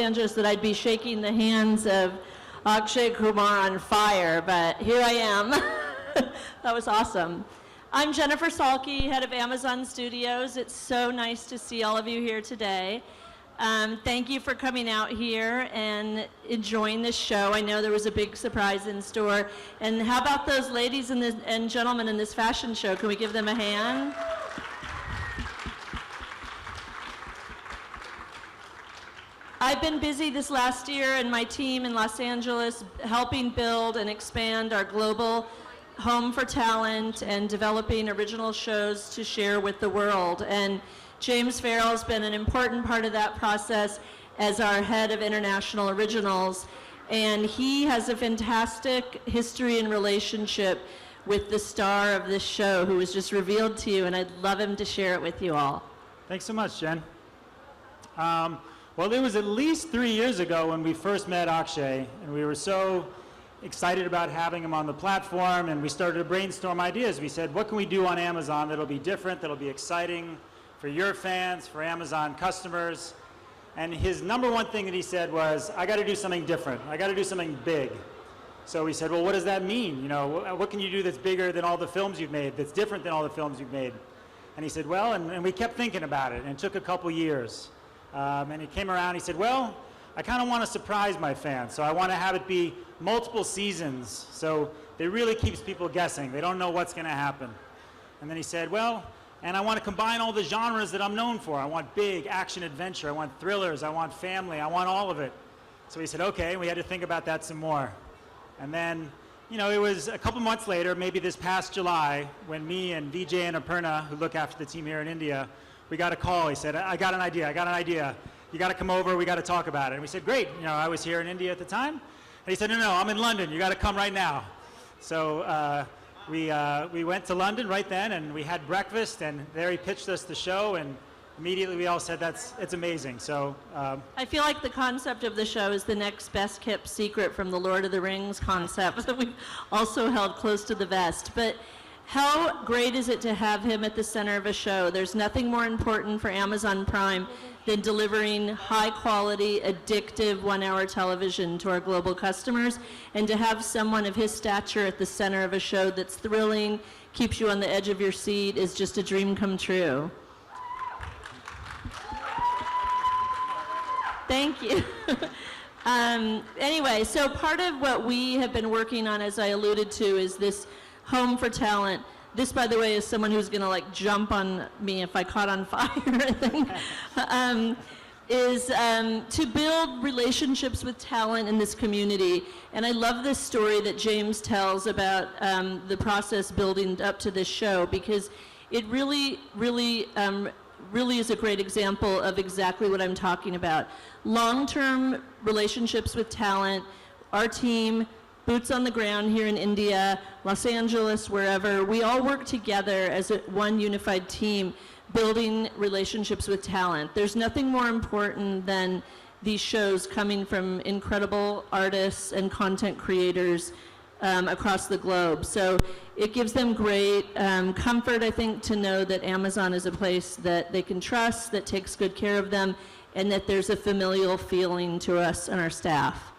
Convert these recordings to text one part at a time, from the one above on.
Angeles that I'd be shaking the hands of Akshay, Kumar on fire, but here I am. That was awesome. I'm Jennifer Salke, head of Amazon Studios. It's so nice to see all of you here today. Thank you for coming out here and enjoying this show. I know there was a big surprise in store. And how about those ladies and gentlemen in this fashion show? Can we give them a hand? I've been busy this last year and my team in Los Angeles helping build and expand our global home for talent and developing original shows to share with the world. And James Farrell has been an important part of that process as our head of international originals. And he has a fantastic history and relationship with the star of this show who was just revealed to you, and I'd love him to share it with you all. Thanks so much, Jen. Well, it was at least 3 years ago when we first met Akshay, and we were so excited about having him on the platform, and we started to brainstorm ideas. We said, what can we do on Amazon that'll be different, that'll be exciting for your fans, for Amazon customers? And his number one thing that he said was, I got to do something different. I got to do something big. So we said, well, what does that mean? You know, what can you do that's bigger than all the films you've made, that's different than all the films you've made? And he said, well, and we kept thinking about it, and it took a couple years. And he came around, he said, well, I kind of want to surprise my fans, so I want to have it be multiple seasons, so it really keeps people guessing. They don't know what's going to happen. And then he said, well, and I want to combine all the genres that I'm known for. I want big action adventure, I want thrillers, I want family, I want all of it. So he said, okay, and we had to think about that some more. And then, you know, it was a couple months later, maybe this past July, when me and Vijay and Aparna, who look after the team here in India, we got a call. He said, I got an idea. You got to come over, we got to talk about it. And we said, great. You know, I was here in India at the time. And he said, no, I'm in London. You got to come right now. So we went to London right then, and we had breakfast, and there he pitched us the show, and immediately we all said, it's amazing. So I feel like the concept of the show is the next best kept secret from the Lord of the Rings concept that we've also held close to the vest. But how great is it to have him at the center of a show? There's nothing more important for Amazon Prime than delivering high-quality, addictive one-hour television to our global customers, and to have someone of his stature at the center of a show that's thrilling, keeps you on the edge of your seat, is just a dream come true. Thank you. Anyway, so part of what we have been working on, as I alluded to, is this Home for Talent. This, by the way, is someone who's going to like jump on me if I caught on fire, I think, is to build relationships with talent in this community. And I love this story that James tells about the process building up to this show, because it really is a great example of exactly what I'm talking about. Long-term relationships with talent, our team, boots on the ground here in India, Los Angeles, wherever, we all work together as one unified team, building relationships with talent. There's nothing more important than these shows coming from incredible artists and content creators across the globe. So it gives them great comfort, I think, to know that Amazon is a place that they can trust, that takes good care of them, and that there's a familial feeling to us and our staff.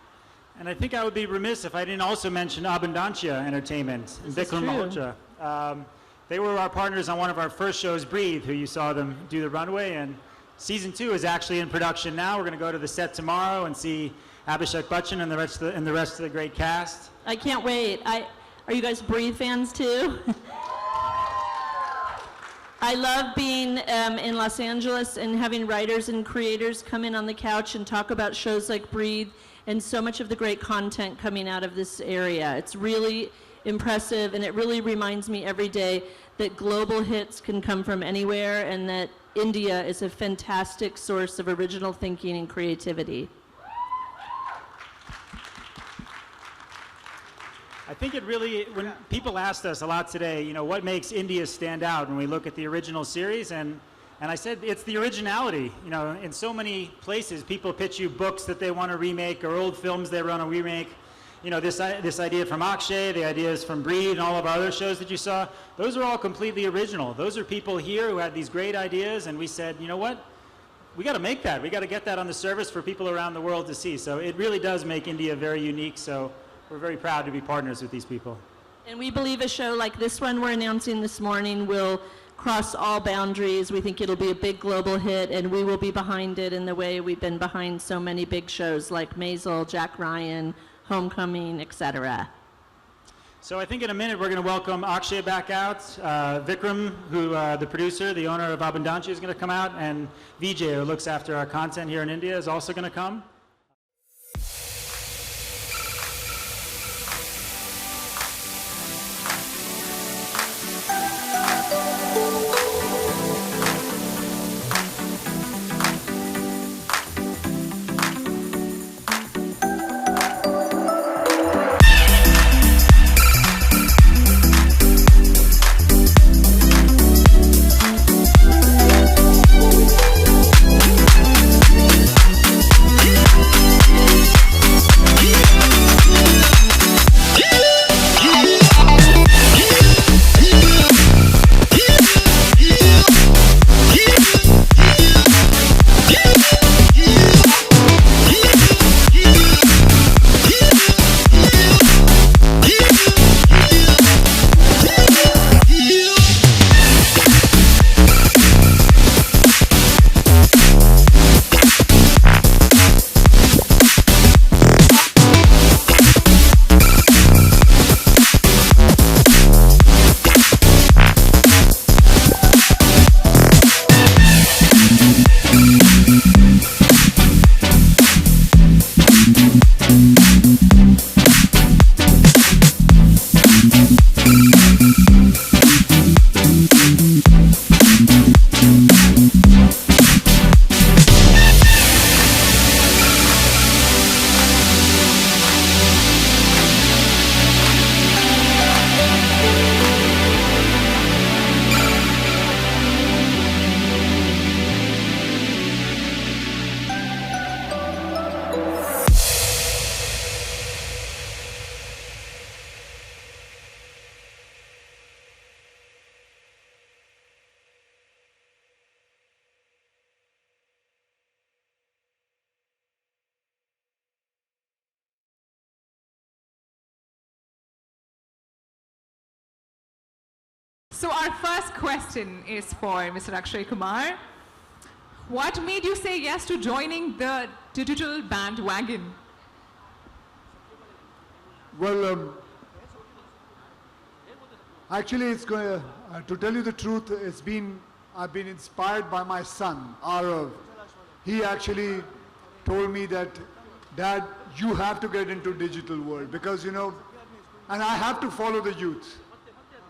And I think I would be remiss if I didn't also mention Abundancia Entertainment and Vikram Malhotra. They were our partners on one of our first shows, Breathe, who you saw them do the runway. And season 2 is actually in production now. We're going to go to the set tomorrow and see Abhishek Bachchan and the rest of the great cast. I can't wait. Are you guys Breathe fans too? I love being in Los Angeles and having writers and creators come in on the couch and talk about shows like Breathe and so much of the great content coming out of this area. It's really impressive, and it really reminds me every day that global hits can come from anywhere, and that India is a fantastic source of original thinking and creativity. I think it really, when people asked us a lot today, you know, what makes India stand out when we look at the original series, and I said it's the originality. You know, in so many places, people pitch you books that they want to remake or old films they want to remake. You know, this idea from Akshay, the ideas from Breed, and all of our other shows that you saw, those are all completely original. Those are people here who had these great ideas, and we said, you know what? we got to make that. We got to get that on the service for people around the world to see. So it really does make India very unique. So we're very proud to be partners with these people. And we believe a show like this one we're announcing this morning will cross all boundaries. We think it'll be a big global hit, and we will be behind it in the way we've been behind so many big shows like Maisel, Jack Ryan, Homecoming, etc. So I think in a minute we're going to welcome Akshay back out. Vikram, who the producer, the owner of Abundantia, is going to come out, and Vijay, who looks after our content here in India, is also going to come. So our first question is for Mr. Akshay Kumar. What made you say yes to joining the digital bandwagon? Well, actually, it's going to tell you the truth. I've been inspired by my son, Arav. He actually told me that, Dad, you have to get into digital world because, and I have to follow the youth.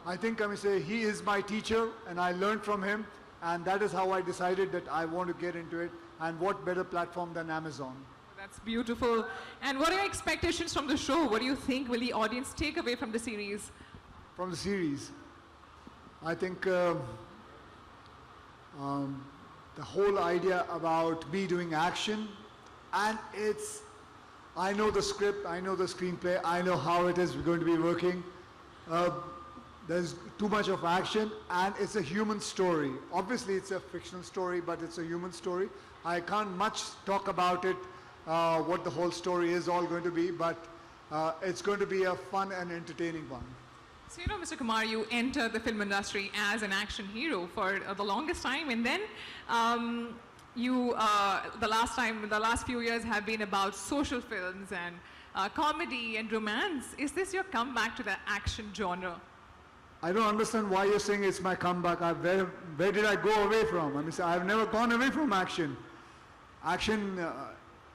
I think I may say he is my teacher and I learned from him, and that is how I decided that I want to get into it, and what better platform than Amazon. That's beautiful. And what are your expectations from the show? What do you think will the audience take away from the series? From the series, I think the whole idea about me doing action, and I know the script, I know the screenplay, I know how it is going to be working. There's too much of action, and it's a human story. Obviously, it's a fictional story, but it's a human story. I can't much talk about it, what the whole story is all going to be, but it's going to be a fun and entertaining one. So, Mr. Kumar, you entered the film industry as an action hero for the longest time, and then the last few years have been about social films and comedy and romance. Is this your comeback to the action genre? I don't understand why you're saying it's my comeback. Where did I go away from? I mean, I've never gone away from action. Action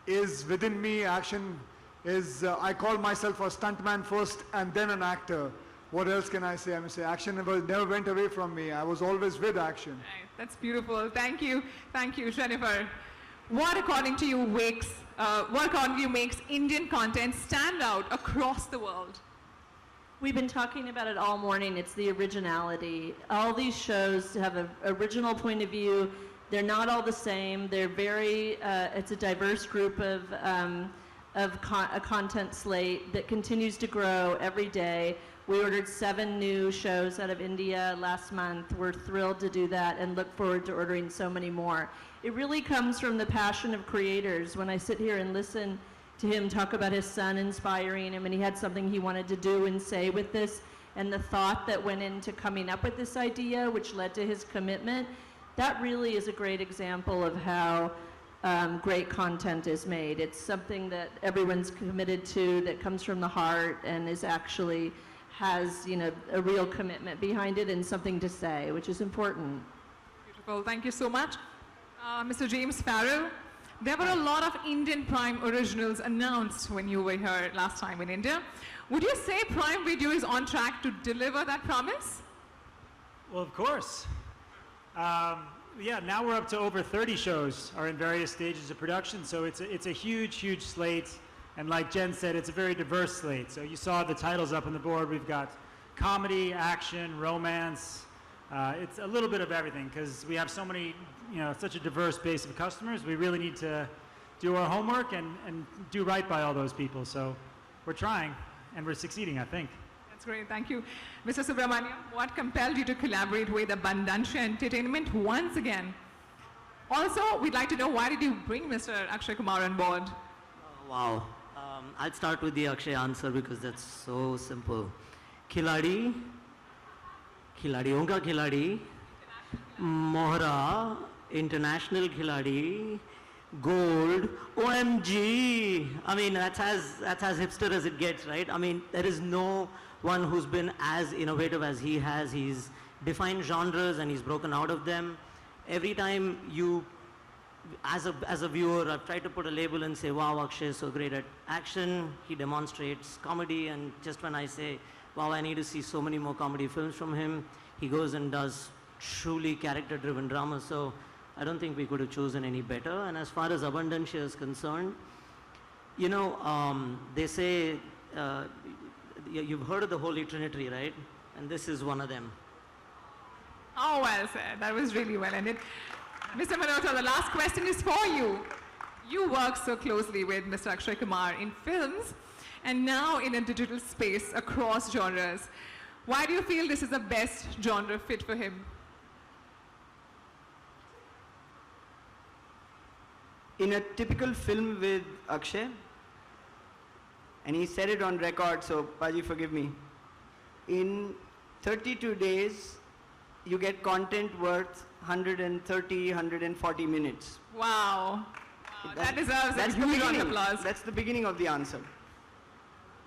is within me. Action is, I call myself a stuntman first and then an actor. What else can I say? I mean, action never went away from me. I was always with action. Right. That's beautiful. Thank you. Thank you, Jennifer. What according to you makes Indian content stand out across the world? We've been talking about it all morning. It's the originality. All these shows have an original point of view. They're not all the same. They're very, it's a diverse group of a content slate that continues to grow every day. We ordered 7 new shows out of India last month. We're thrilled to do that and look forward to ordering so many more. it really comes from the passion of creators. When I sit here and listen to him talk about his son inspiring him, and he had something he wanted to do and say with this, and the thought that went into coming up with this idea, which led to his commitment, that really is a great example of how great content is made. It's something that everyone's committed to, that comes from the heart, and is actually has, you know, a real commitment behind it and something to say, which is important. Beautiful. Thank you so much. Mr. James Farrell, there were a lot of Indian Prime originals announced when you were here last time in India. Would you say Prime Video is on track to deliver that promise? Well, of course. Yeah, now we're up to over 30 shows are in various stages of production, so it's a huge, huge slate. And like Jen said, it's a very diverse slate. So you saw the titles up on the board. We've got comedy, action, romance. It's a little bit of everything because we have so many, you know, such a diverse base of customers. We really need to do our homework and do right by all those people. So we're trying, and we're succeeding, I think. That's great. Thank you. Mr. Subramaniam, what compelled you to collaborate with Abundancia Entertainment once again? Also, we'd like to know, why did you bring Mr. Akshay Kumar on board? Wow. I'll start with the Akshay answer because that's so simple. Khiladi, Khiladiyon ka Khiladi, Mohra, International Khiladi, Gold, OMG. I mean, that's as hipster as it gets, right? I mean, there is no one who's been as innovative as he has. He's defined genres and he's broken out of them. Every time you, as a viewer, I've tried to put a label and say, wow, Akshay is so great at action. He demonstrates comedy, and just when I say, wow, I need to see so many more comedy films from him, he goes and does truly character-driven drama. So I don't think we could have chosen any better. And as far as Abundancia is concerned, you know, they say, you've heard of the Holy Trinity, right? And this is one of them. Oh, well said. That was really well ended. Mr. Malhotra, the last question is for you. You work so closely with Mr. Akshay Kumar in films and now in a digital space across genres. Why do you feel this is the best genre fit for him? In a typical film with Akshay, and he said it on record, so Paji, forgive me. In 32 days, you get content worth 130, 140 minutes. Wow. That deserves a huge round of applause. That's the beginning of the answer.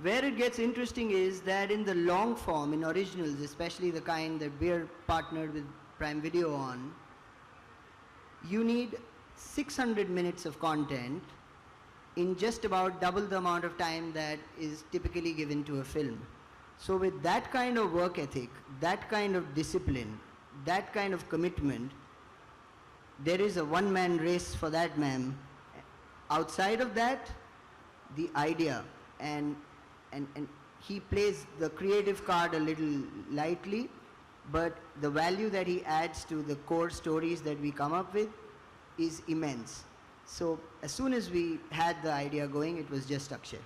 Where it gets interesting is that in the long form, in originals, especially the kind that we're partnered with Prime Video on, you need 600 minutes of content in just about double the amount of time that is typically given to a film. So with that kind of work ethic, that kind of discipline, that kind of commitment, there is a one-man race for that man. Outside of that, the idea, and he plays the creative card a little lightly, but the value that he adds to the core stories that we come up with is immense. So as soon as we had the idea going, it was just Akshay.